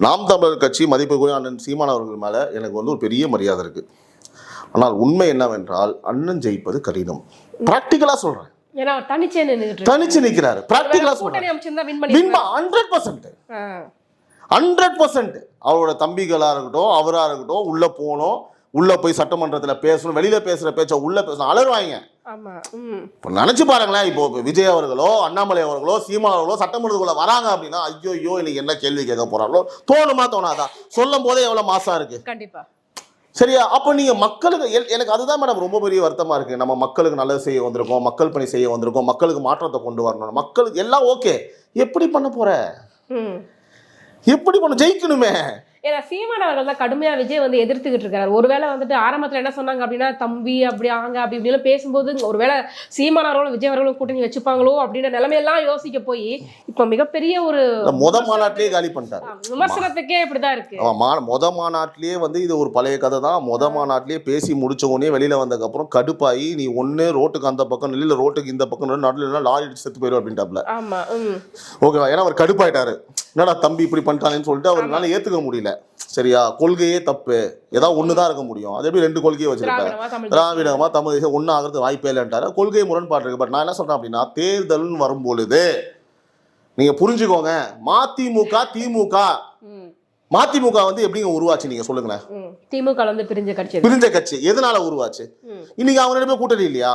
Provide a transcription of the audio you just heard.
நாம் தமிழர் கட்சி மதிப்புக்குரிய அண்ணன் சீமான் அவர்கள் மேலே எனக்கு வந்து ஒரு பெரிய மரியாதை இருக்குது. ஆனால் உண்மை என்னவென்றால் அண்ணன் ஜெயிப்பது கடினம். ப்ராக்டிக்கலாக சொல்கிறேன். தனிச்சு நிற்கிறாரு. ப்ராக்டிக்கலாக சொல்கிறேன். 100% அவரோட தம்பிகளாக இருக்கட்டும், அவராக இருக்கட்டும், உள்ளே போனோம், உள்ளே போய் சட்டமன்றத்தில் பேசணும், வெளியில் பேசுகிற பேச்ச உள்ளே பேசணும், அலறுவாங்க. இப்போ நினச்சி பாருங்களேன், இப்போ விஜய் அவர்களோ, அண்ணாமலை அவர்களோ, சீமான் அவர்களோ சட்டமன்றத்துக்குள்ள வராங்க அப்படின்னா ஐயோ இன்னைக்கு என்ன கேள்வி கேட்க போறாங்களோ தோணுமா தோணாதா? சொல்லும் போதே எவ்வளவு மாசா இருக்கு. கண்டிப்பா. சரியா? அப்போ நீங்க மக்களுக்கு எனக்கு அதுதான் மேடம் ரொம்ப பெரிய வருத்தமா இருக்கு. நம்ம மக்களுக்கு நல்லது செய்ய வந்திருக்கோம், மக்கள் பணி செய்ய வந்திருக்கோம், மக்களுக்கு மாற்றத்தை கொண்டு வரணும், மக்களுக்கு எல்லாம் ஓகே. எப்படி பண்ண போற? எப்படி பண்ண? ஜெயிக்கணுமே. ஏன்னா சீமான் அவர்கள் தான் கடுமையா விஜய் வந்து எதிர்த்துக்கிட்டு இருக்காரு. ஒருவேளை வந்துட்டு ஆரம்பத்துல என்ன சொன்னாங்க அப்படின்னா தம்பி அப்படி ஆங்க அப்படி இப்படின்னு பேசும்போது ஒருவேளை சீமான் அவர்களும் விஜய் அவர்களும் கூட்டணி வச்சுப்பாங்களோ அப்படின்ற நிலைமையெல்லாம் யோசிக்க போய் இப்ப மிகப்பெரிய ஒரு மாநாட்டிலேயே காலி பண்ணிட்டாரு. விமர்சனத்துக்கே இப்படிதான் இருக்கு. மாநாட்டிலேயே வந்து இது ஒரு பழைய கதை தான். மாநாட்டிலேயே பேசி முடிச்ச உடனே வெளியில வந்ததுக்கு அப்புறம் கடுப்பாயி நீ ஒண்ணு ரோட்டுக்கு அந்த பக்கம் இல்ல ரோட்டுக்கு இந்த பக்கம் நடுவில் லாரி அடிச்சு செத்து போயிடும் அப்படின்ட்டாப்ல. ஆமா. ஓகேவா? ஏன்னா அவர் கடுப்பாயிட்டாரு. என்னடா தம்பி இப்படி பண்ணிட்டாங்கன்னு சொல்லிட்டு அவரால் ஏத்துக்க முடியல. சரியா? கொள்கையே தப்பு, ஏதாவது ஒண்ணுதான் இருக்க முடியும். அது எப்படி ரெண்டு கொள்கையை வச்சிருக்காரு? திராவிடமா தமிழ் தேசம் ஒண்ணு ஆகிறது வாய்ப்பே இல்லைன்ட்டாரு. கொள்கை முரண்பாடு இருக்கு. பட் நான் என்ன சொல்றேன் அப்படின்னா, தேர்தல்னு வரும்பொழுது நீங்க புரிஞ்சுக்கோங்க, மதிமுக திமுக வந்து எப்படிங்க உருவாச்சு நீங்க சொல்லுங்களேன். திமுக வந்து பிரிஞ்ச கட்சி எதனால உருவாச்சு? இன்னைக்கு அவங்க ரெண்டு பேரும் கூட்டணி இல்லையா?